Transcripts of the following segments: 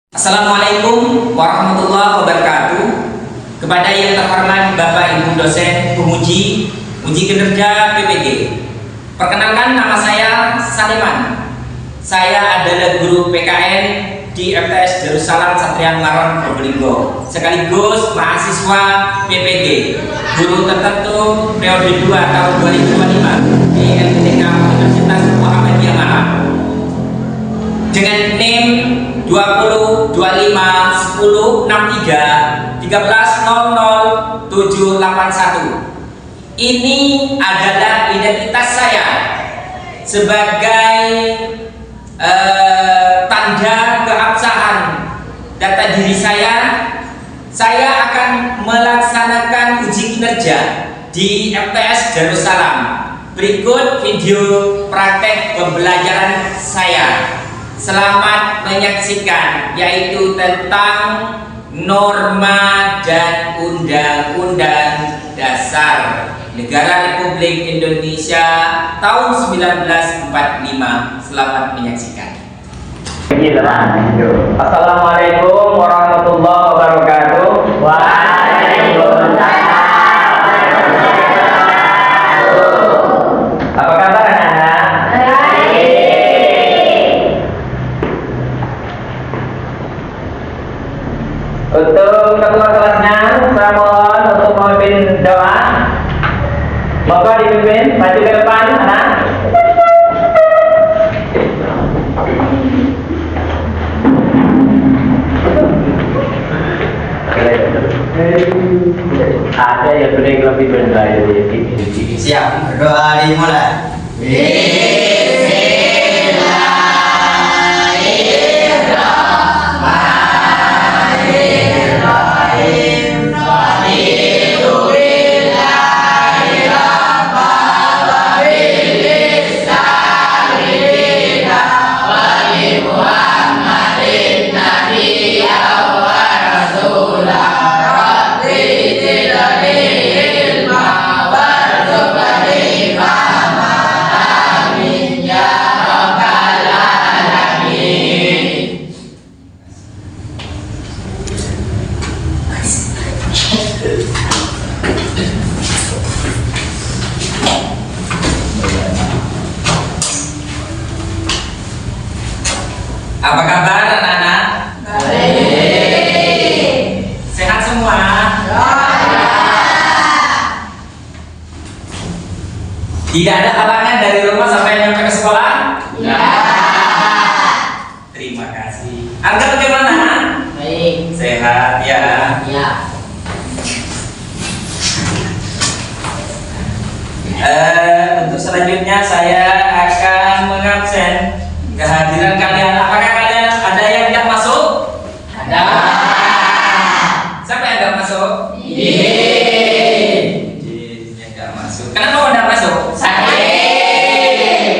Assalamualaikum warahmatullahi wabarakatuh. Kepada yang terhormat Bapak Ibu dosen penguji uji kinerja PPG. Perkenalkan, nama saya Saliman. Saya adalah guru PKN di FTS Darussalam Satria Maron Probolinggo, sekaligus mahasiswa PPG guru tertentu periode 2 tahun 2025 di LPTK Universitas Muhammadiyah Malang dengan NIM 20 25 10 63 13 00 781. Ini adalah identitas saya sebagai tanda keabsahan data diri saya. Saya akan melaksanakan uji kinerja di FTS Darussalam. Berikut video praktek pembelajaran saya. Selamat menyaksikan, yaitu tentang norma dan undang-undang dasar Negara Republik Indonesia tahun 1945. Selamat menyaksikan. Assalamualaikum warahmatullahi wabarakatuh. Waalaikumsalam. Apa kabar anak-anak? Untuk ketua kelasnya, saya mohon untuk memimpin doa. Monggo dipimpin, maju ke depan, anak. Ada yang lebih benda jadi Siap, doa dimulai. Apa kabar anak-anak? Baik. Sehat semua? Tidak ada halangan dari rumah sampai nyampe ke sekolah? Ya. Terima kasih. Anda bagaimana? Baik. Sehat ya? Ya. Untuk selanjutnya saya akan mengabsen kehadiran kalian. Apakah kalian ada yang tidak masuk? Ada. Siapa yang tidak masuk? Jin yang tidak masuk. Kenapa tidak masuk? Sakit.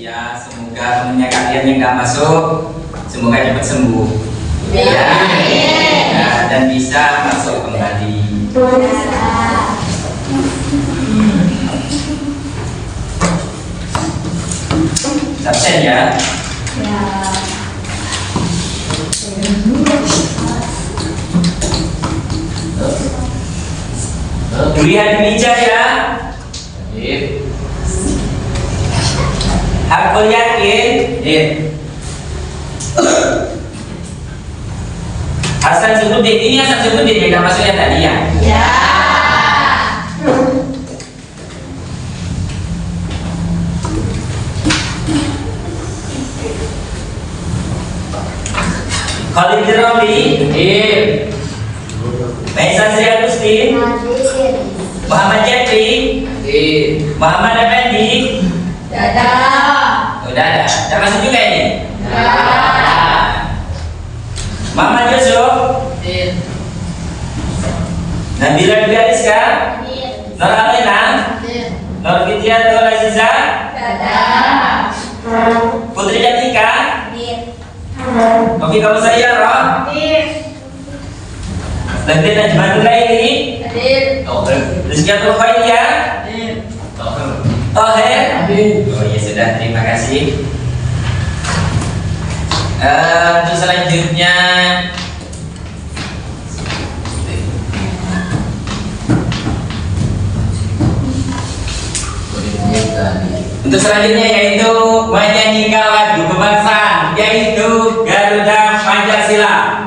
Ya, semoga temannya kalian yang tidak masuk semoga cepat sembuh. Ya. Dan bisa masuk kembali. Absen ya. Lihat di meja ya. Aku yakin. Hasan Sebudin, ini Hasan Sebudin yang gak masuknya tadi ya. Ya. Khalid Jirawi, Maisan Sri Agustin, Muhammad Jeffrey, Muhammad Effendi. Udah ada. Udah masuk juga ini? Muhammad Yusuf, Nabila Rizka, Nur Alina, Nur Fitriat Nur Aziza, Putri Jatika, Oke, kamu saya Roh. Nanti Najmanul Laili. Rizkiatul Khairiyah. Toher. Oh ya sudah, terima kasih. Untuk selanjutnya yaitu menyanyikan lagu kebangsaan yaitu Garuda Pancasila.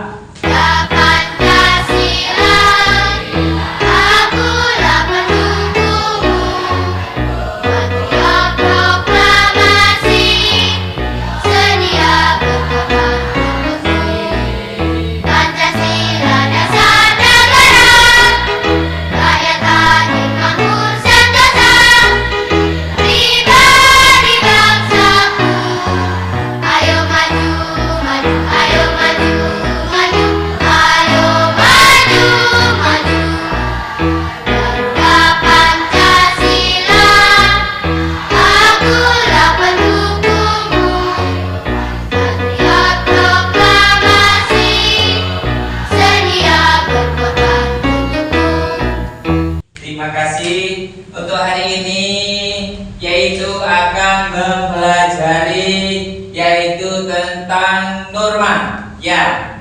Terima kasih untuk hari ini, yaitu akan mempelajari yaitu tentang norma. Ya,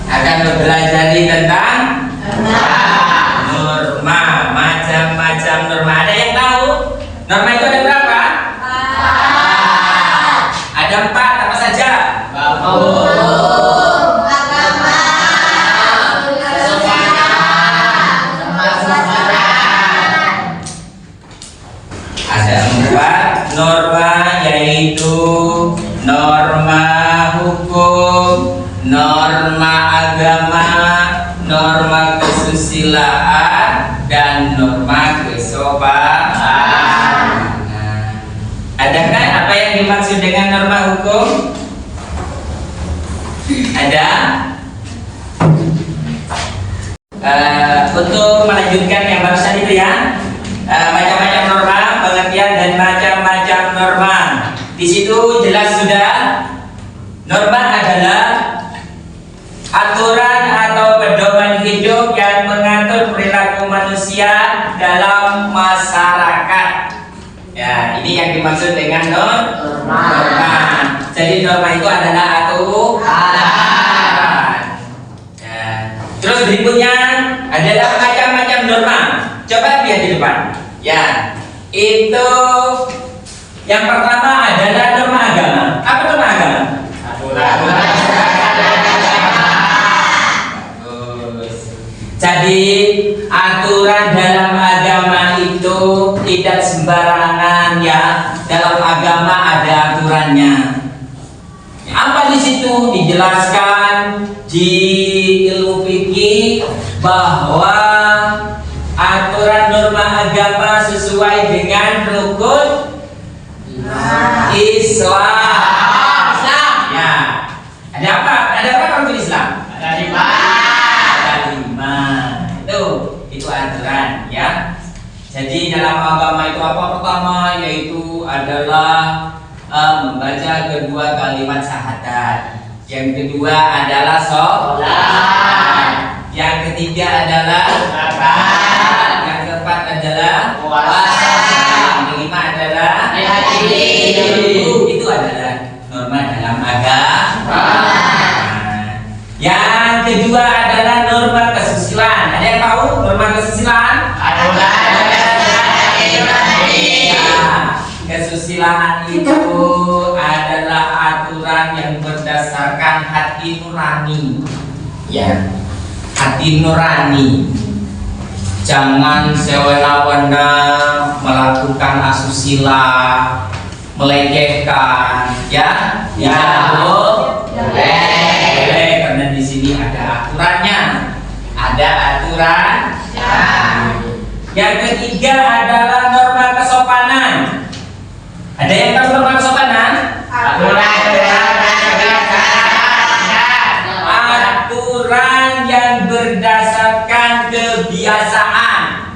akan mempelajari tentang norma, macam-macam norma. Ada yang tahu norma itu ada berapa? Ada 4, apa saja? Ada 4 norma, yaitu norma hukum, norma agama, norma kesusilaan, dan norma kesopanan. Adakah apa yang dimaksud dengan norma hukum? Ada? Untuk melanjutkan yang barusan itu ya, macam-macam norma, pengertian dan macam-macam norma. Di situ jelas sudah, norma adalah aturan atau pedoman hidup yang mengatur perilaku manusia dalam masyarakat. Ya, ini yang dimaksud dengan norma. Jadi norma itu adalah aturan. Ya. Terus berikutnya adalah macam-macam norma. Coba lihat di depan. Ya, itu yang pertama adalah norma agama. Apa norma agama? Jadi aturan dalam agama itu tidak sembarangan ya. Dalam agama ada aturannya. Apa di situ dijelaskan di ilmu fikih bahwa aturan norma agama sesuai dengan rukun Islam. Ya. Ada apa? Ada apa rukun Islam? Ada 5. Itu aturan ya. Jadi dalam agama itu apa? Pertama yaitu adalah membaca kedua kalimat syahadat. Yang kedua adalah sholat. Yang ketiga adalah zakat. Yang keempat adalah puasa. Yang kelima adalah haji. Itu adalah norma dalam agama. Yang kedua adalah norma kesusilaan. Ada yang tahu norma kesusilaan? Kesusilaan itu adalah aturan yang berdasarkan hati nurani. Ya, hati nurani. Jangan sewena-wena melakukan asusila, melecehkan, ya. Boleh, karena di sini ada aturannya. Ada aturan. Yang ketiga adalah norma kesopanan. Ada yang tahu norma kesopanan? Aturan yang berdasarkan kebiasaan,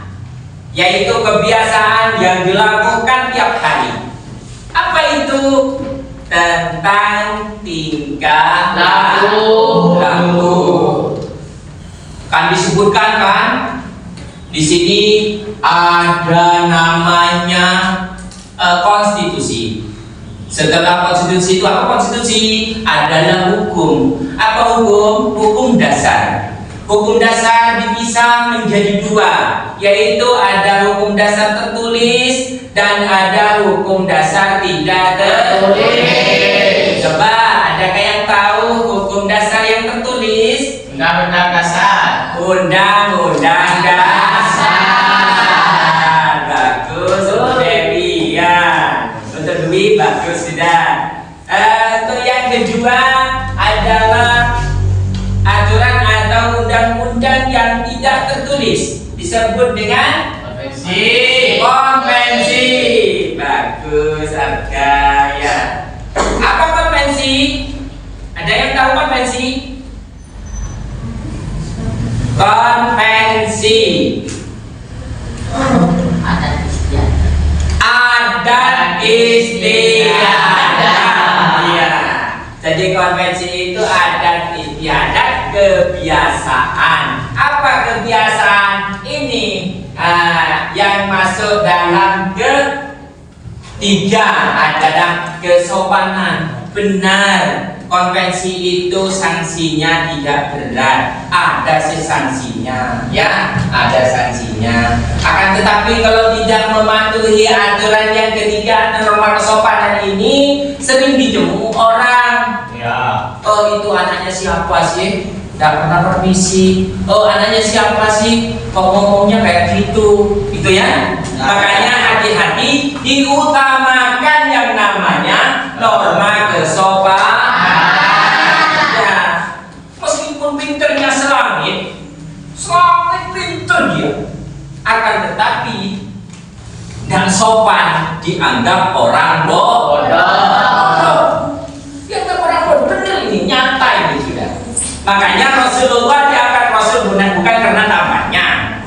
yaitu kebiasaan yang dilakukan tiap hari. Apa itu? Tentang tingkah laku. Kan disebutkan kan? Di sini ada namanya konstitusi. Setelah konstitusi itu apa konstitusi? Adalah hukum. Apa hukum? Hukum dasar. Hukum dasar dipisah menjadi dua, yaitu ada hukum dasar tertulis dan ada hukum dasar tidak tertulis. Coba, adakah yang tahu hukum dasar yang tertulis? Undang-undang dasar. Undang-undang dasar. Bagus, untuk Dewi ya. Untuk Dwi bagus sudah. Untuk yang kedua adalah aturan atau undang-undang yang tidak tertulis, disebut dengan Konvensi. konvensi. Bagus, Arga ya. Apa konvensi? Ada yang tahu konvensi? Konvensi adat istiadat. Iya. Jadi konvensi itu adat istiadat, kebiasaan. Apa kebiasaan? Ini yang masuk dalam ketiga adalah kesopanan. Benar, konvensi itu sanksinya tidak berat, ada sih sanksinya, ya, ada sanksinya. Akan tetapi kalau tidak mematuhi aturan yang ketiga, norma kesopanan ini sering dijemuk orang. Ya. Oh, itu anaknya siapa sih? Tidak pernah permisi. Oh, anaknya siapa sih? Kok ngomongnya kayak gitu, gitu ya? Makanya hati-hati, diutamakan yang namanya norma kesopanan. Ya, meskipun pinternya selangit pinter dia, akan tetapi dan sopan dianggap orang bodoh. Dianggap orang bodoh, bener ini, nyata ini sudah. Makanya Rasulullah diangkat Rasul bukan karena namanya,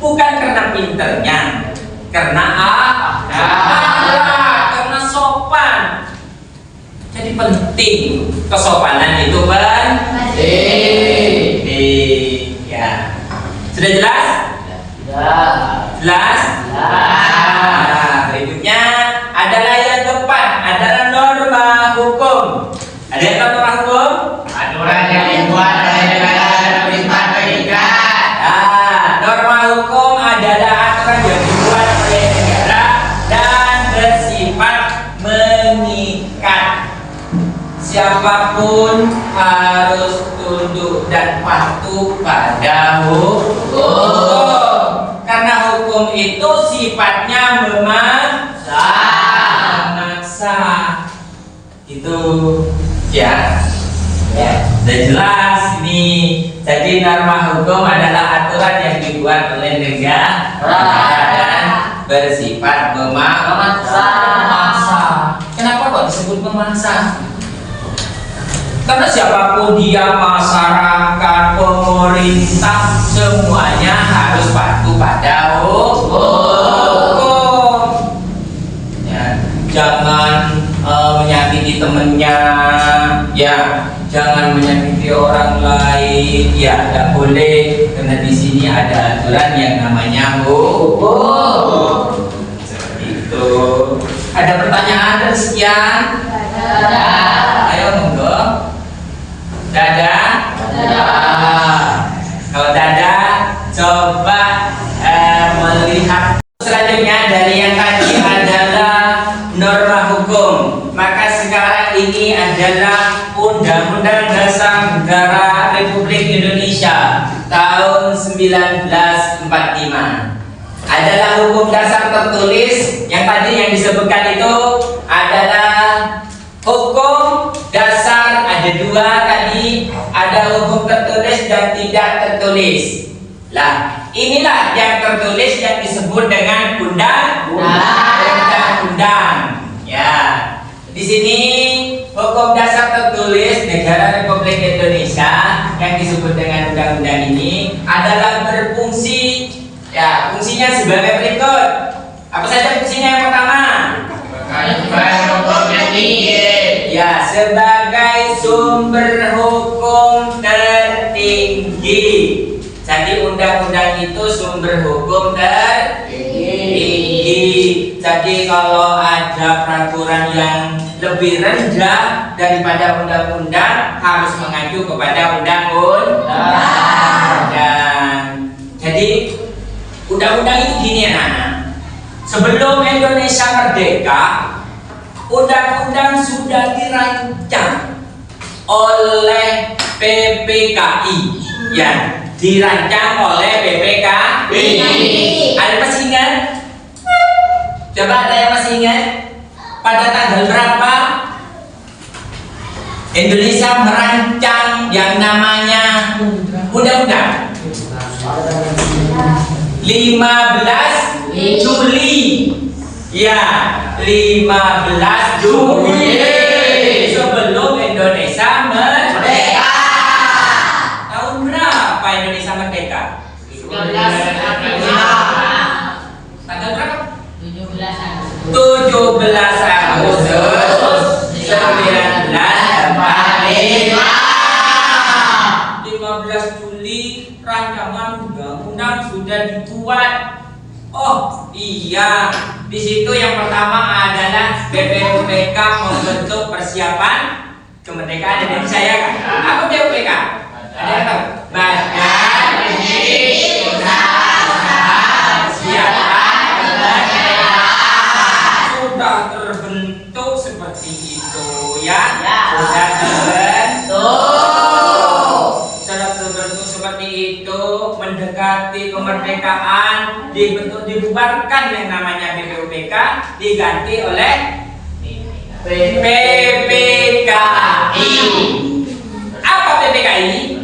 bukan karena pinternya, karena karena sopan. Jadi penting, kesopanan itu penting. Ya, sudah jelas? Jelas? Nah, berikutnya adalah yang keempat, adalah norma hukum. Ada yang tahu norma hukum? Aturan yang dibuat oleh negara dan pemerintah terikat. Norma hukum adalah aturan yang dibuat oleh negara dan bersifat mengikat. Siapapun harus tunduk dan patuh pada hukum. Karena hukum itu sifatnya memaksa. Itu ya. Ya, sudah jelas ini. Jadi norma hukum adalah aturan yang dibuat oleh negara dan bersifat memaksa. Kenapa kok disebut memaksa? Karena siapapun dia, masyarakat, pemerintah, semuanya harus patuh pada hukum. Ya, jangan menyakiti temennya, ya, jangan menyakiti orang lain, ya, tidak boleh. Karena di sini ada aturan yang namanya hukum. Seperti itu. Ada pertanyaan dan sekian? Ayo monggo. Dada? Kalau dada, coba melihat selanjutnya dari yang tadi adalah norma hukum. Maka sekarang ini adalah Undang-Undang Dasar Negara Republik Indonesia tahun 1945. Adalah hukum dasar tertulis. Yang tadi yang disebutkan itu adalah hukum dasar, ada dua tadi, ada hukum tertulis dan tidak tertulis. Lah, inilah yang tertulis yang disebut dengan undang-undang. Ya, di sini hukum dasar tertulis negara Republik Indonesia yang disebut dengan undang-undang ini adalah berfungsi. Ya, fungsinya sebagai berikut. Apa saja fungsinya yang pertama? Ya, sebagai sumber hukum tertinggi. Jadi undang-undang itu sumber hukum tertinggi. Jadi kalau ada peraturan yang lebih rendah daripada undang-undang harus mengacu kepada undang-undang. Jadi undang-undang itu gini anak-anak. Sebelum Indonesia merdeka, undang-undang sudah dirancang oleh PPKI, ya, dirancang oleh PPKI. Ada masih ingat? Coba ada yang masih ingat? Pada tanggal berapa Indonesia merancang yang namanya undang-undang? 15 Juli. Ya, 15 Juli sebelum Indonesia merdeka. Tahun berapa Indonesia merdeka? 17 berapa? 17 Agustus 1945. 15 Juli rancangan undang-undang sudah dibuat. Oh iya, di situ yang pertama adalah BPUPK membentuk persiapan kemerdekaan Indonesia, ya kan? Apa BPUPK? Ada yang tahu? Badan Persiapan Kemerdekaan sudah terbentuk seperti itu, ya? Sudah terbentuk seperti itu, mendekati kemerdekaan, dibubarkan yang namanya BPUPK, diganti oleh PPKI. Apa PPKI?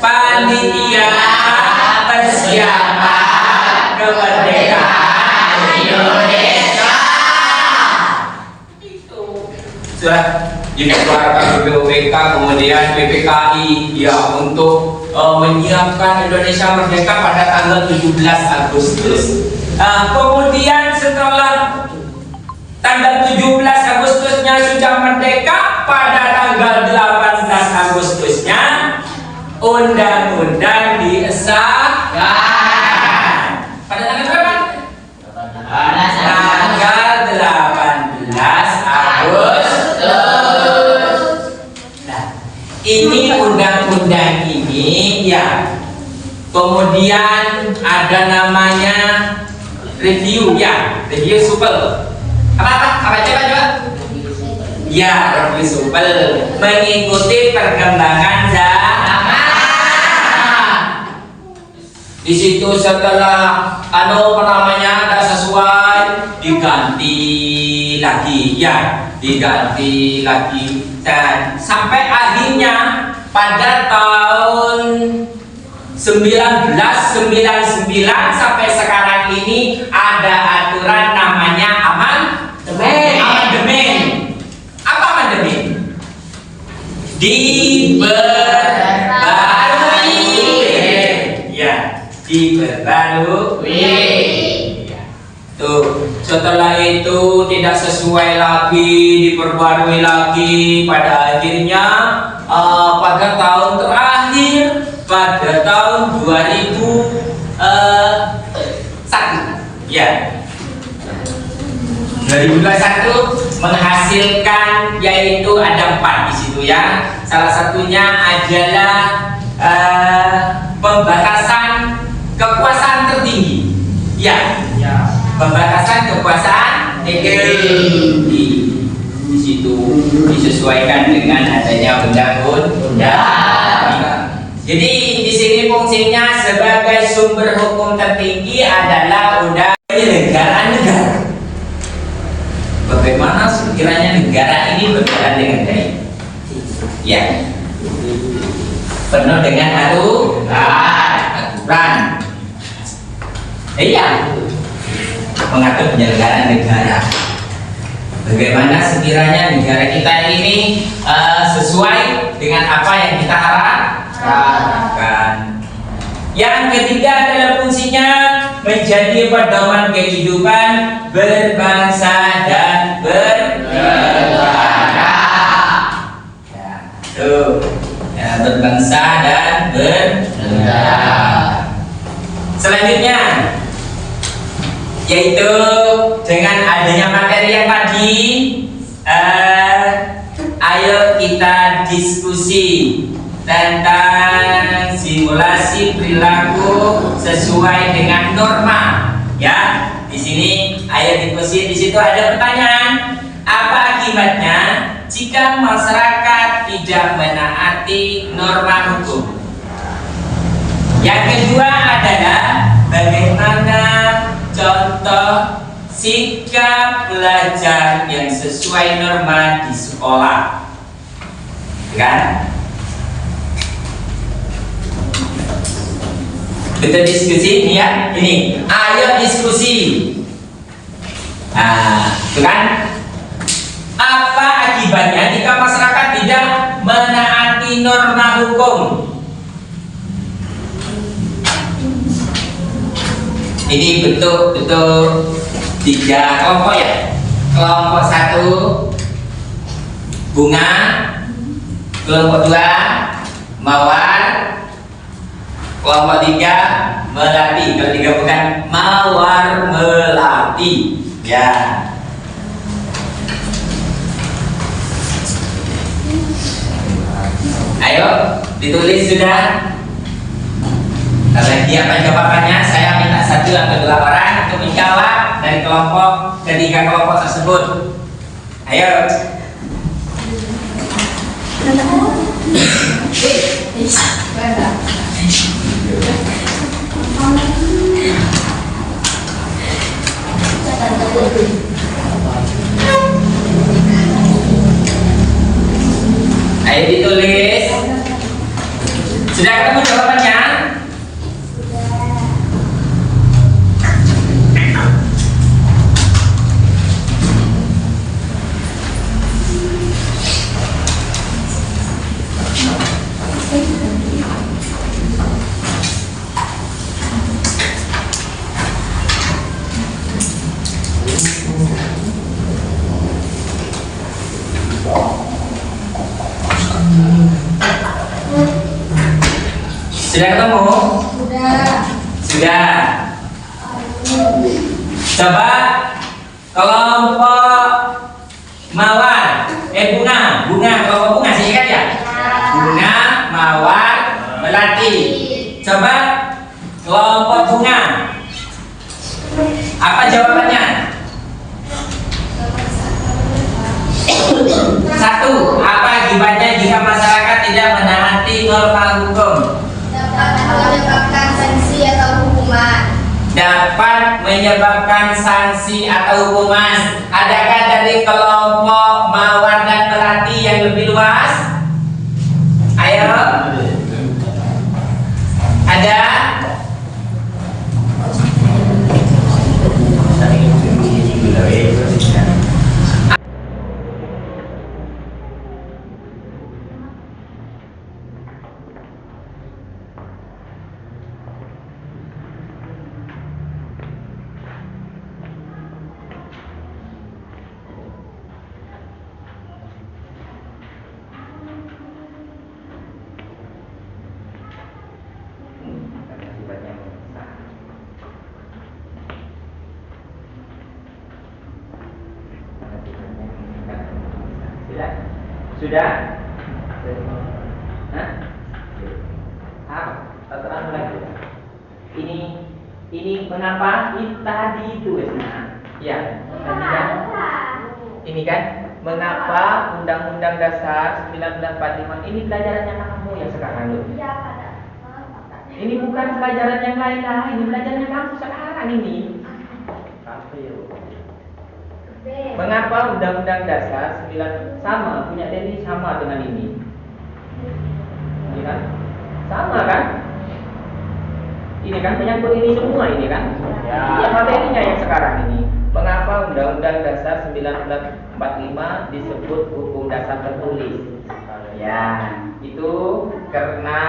Panitia Persiapan Kemerdekaan Indonesia. Itu sudah dikeluarkan BPUPK, kemudian PPKI, ya, untuk menyiapkan Indonesia merdeka pada tanggal 17 Agustus. Kemudian setelah tanggal 17 Agustusnya sudah merdeka, pada tanggal 18 Agustusnya undang-undang disahkan. Pada tanggal berapa? Tanggal 18 Agustus. Nah, ini undang-undang ini, ya. Kemudian ada namanya review, ya, review supel. Apa coba? Ya, review supel, mengikuti perkembangan zaman. Di situ setelah tidak sesuai, diganti lagi, ya, diganti lagi, dan sampai akhirnya pada tahun 1999 sampai sekarang ini ada aturan namanya amandemen. Apa amandemen? Diperbarui. Ya, diperbarui. Tuh, setelah itu tidak sesuai lagi, diperbarui lagi, pada akhirnya pada tahun terakhir, pada tahun 2001, ya, 2021 menghasilkan, yaitu ada 4 di situ, ya. Salah satunya adalah pembatasan kekuasaan tertinggi, ya. Pembatasan kekuasaan tertinggi di situ disesuaikan dengan adanya undang-undang. Jadi di sini fungsinya sebagai sumber hukum tertinggi adalah undang negara-negara. Bagaimana sekiranya negara ini berjalan dengan baik? Ya, penuh dengan aturan. Iya, mengatur penyelenggaraan negara. Bagaimana sekiranya negara kita ini sesuai dengan apa yang kita harapkan. Yang ketiga adalah fungsinya menjadi pedoman kehidupan berbangsa dan bernegara. Ya, berbangsa dan bernegara. Selanjutnya, yaitu dengan adanya materi yang tadi, kita diskusi tentang simulasi perilaku sesuai dengan norma. Ya, di sini ayo diskusi. Di situ ada pertanyaan. Apa akibatnya jika masyarakat tidak menaati norma hukum? Yang kedua adalah bagaimana contoh sikap belajar yang sesuai norma di sekolah, kan? Kita diskusi ini ya, ini. Ayo diskusi. Nah, itu kan? Apa akibatnya jika masyarakat tidak menaati norma hukum? Ini betul-betul 3 kelompok ya. Kelompok 1 bunga, kelompok 2 mawar, kelompok 3 melati. Kalau digabungkan mawar melati. Ya. Ayo, ditulis sudah. Kalau apa jawabannya, saya minta 1 atau 2 orang untuk menjawab dari kelompok ketiga kelompok tersebut. Ayo. Ayo ditulis. Sudah ketemu jawabannya? Sudah ketemu? Sudah. Coba kelompok mawar, bunga, kelompok bunga sih kan ya? Bunga, mawar, melati. Coba kelompok bunga. Apa jawabannya? 1. Apa akibatnya jika masyarakat tidak menaati norma hukum? Dapat menyebabkan sanksi atau hukuman. Adakah dari kelompok mawar dan melati yang lebih luas? Ayo. Ada? Sudah? Hah? Apa? Terang lagi. Ini mengapa? Ini tadi itu ya. Tadi kan? Ini kan? Mengapa Undang-Undang Dasar 1945 ini pelajarannya kamu yang sekarang loh? Iya, Pak. Ini bukan pelajaran yang lain lah. Ini pelajarannya kamu sekarang ini. Mengapa Undang-Undang Dasar 9 sama punya Denny sama dengan ini? Ini kan? Sama kan? Ini kan menyangkut ini semua ini kan? Ya, materinya yang sekarang ini. Mengapa Undang-Undang Dasar 1945 disebut hukum dasar tertulis? Ya, itu karena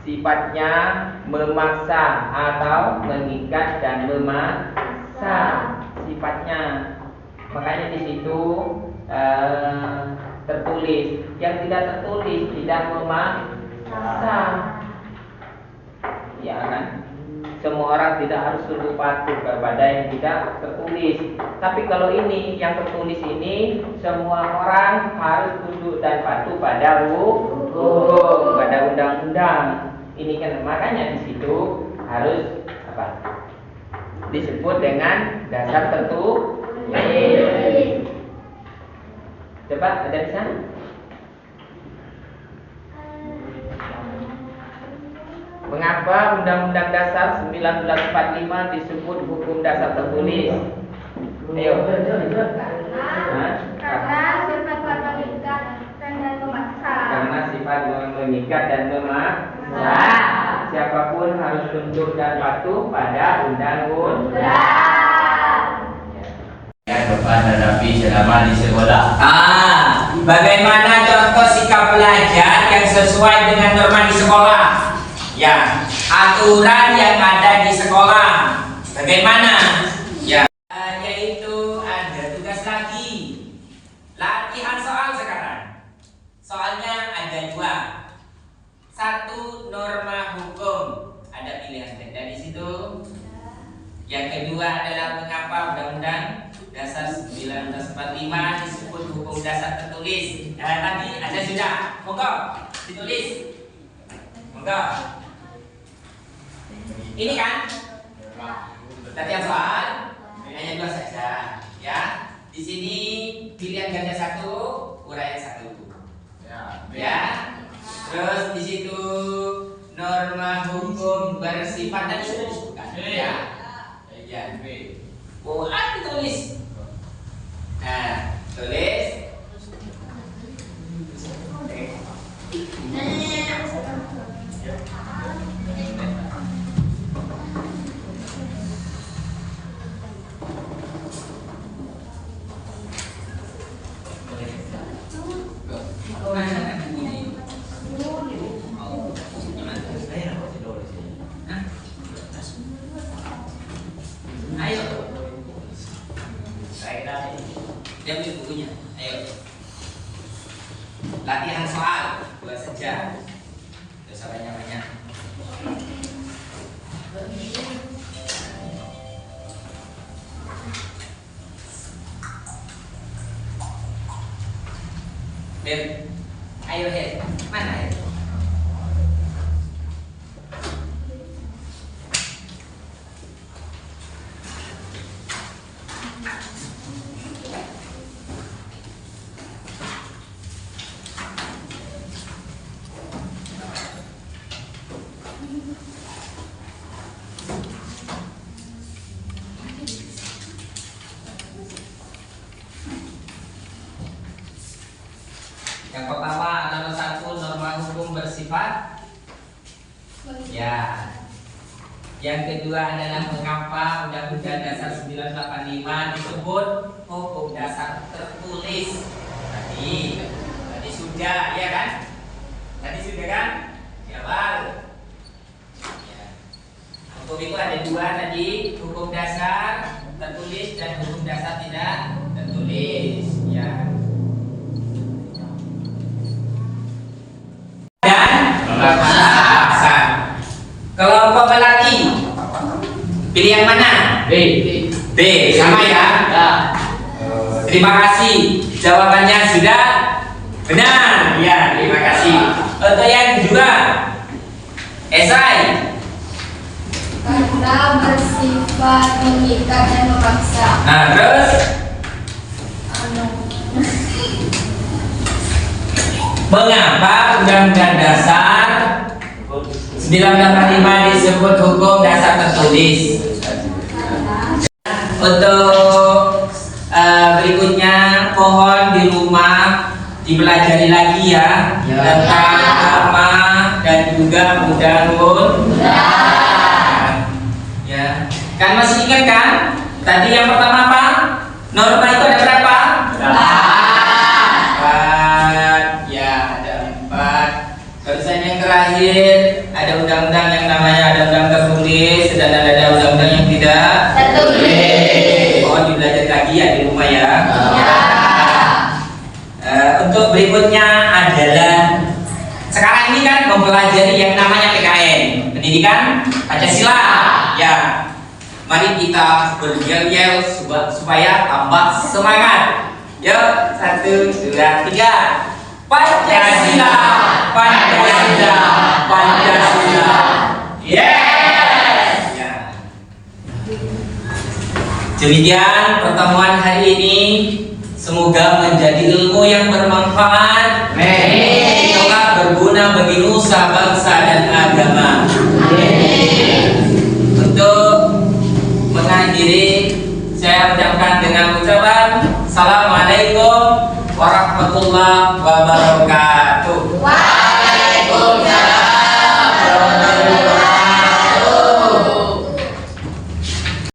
sifatnya memaksa atau mengikat dan memaksa sifatnya. Makanya di situ tertulis. Yang tidak tertulis tidak memaksa, ya kan? semua orang tidak harus tunduk patuh kepada yang tidak tertulis. Tapi kalau ini yang tertulis ini semua orang harus tunduk dan patuh pada hukum, pada undang-undang. Ini kan makanya di situ harus apa? Disebut dengan dasar tertulis. Coba ada di sana. Mengapa Undang-Undang Dasar 1945 disebut hukum dasar tertulis? Ayo. Karena sifat mengikat dan memaksa. Karena sifat mengikat dan memaksa. Siapapun harus tunduk dan patuh pada undang-undang. Depan hadapi selama di sekolah. Bagaimana contoh sikap belajar yang sesuai dengan norma di sekolah? Ya, aturan yang ada di sekolah. Bagaimana? Ya, yaitu ada tugas lagi. Latihan soal sekarang. Soalnya ada 2. 1 norma hukum. Ada pilihan ganda di situ. Yang kedua adalah mengapa Undang-Undang Dasar 1945 disebut hukum dasar tertulis. Tadi ada sudah. Monggo ditulis. Monggo. Ini kan latihan soal hanya 2 saja, ya. Di sini pilihan ganda 1, uraian 1. Ya. Terus di situ norma hukum bersifat tadi sudah disebutkan. Ya. Ya. Oh, ditulis. Nah, tulis. Ayo. Dia ambil bukunya. Ayo. Latihan soal 2 saja. Tidak usah banyak-banyak. Beb, ayo Head. Mana Head? Yang pertama adalah 1 norma hukum bersifat. Ya. Yang kedua adalah mengapa Undang-Undang Dasar 1945 disebut hukum dasar tertulis. Tadi sudah, ya kan? Tadi sudah kan? Jawab. Ya. Hukum itu ada 2 tadi, hukum dasar tertulis dan hukum dasar tidak tertulis. Ya. Kelompok lelaki pilih yang mana? B. Sama ya? Terima kasih. Jawabannya sudah benar. Ya, terima kasih. Untuk yang kedua, esai. Karena bersifat mengikat dan memaksa. Nah, terus mengapa Undang-Undang Dasar 1945 disebut hukum dasar tertulis? Untuk berikutnya mohon di rumah dipelajari lagi ya, tentang norma dan juga undang-undang. Ya, kan masih ingat kan? Tadi yang pertama apa? Norma itu ada berapa? 4. Ya, ada 4. Barusan yang terakhir ada undang-undang yang namanya ada undang tertulis dan ada undang-undang yang tidak tertulis. Mohon dibelajar lagi ya di rumah ya. Untuk berikutnya adalah sekarang ini kan mempelajari yang namanya PKN, pendidikan Pendidikan Pancasila. Ya. Mari kita bergel-gel supaya tambah semangat. Yuk, 1, 2, 3. Pancasila, Pancasila, Pancasila. Yes. Ya. Demikian pertemuan hari ini. Semoga menjadi ilmu yang bermanfaat. Amin. Semoga berguna bagi nusa, bangsa, dan agama. Untuk mengakhiri, saya ucapkan dengan ucapan Assalamualaikum warahmatullahi wabarakatuh. Waalaikumsalam.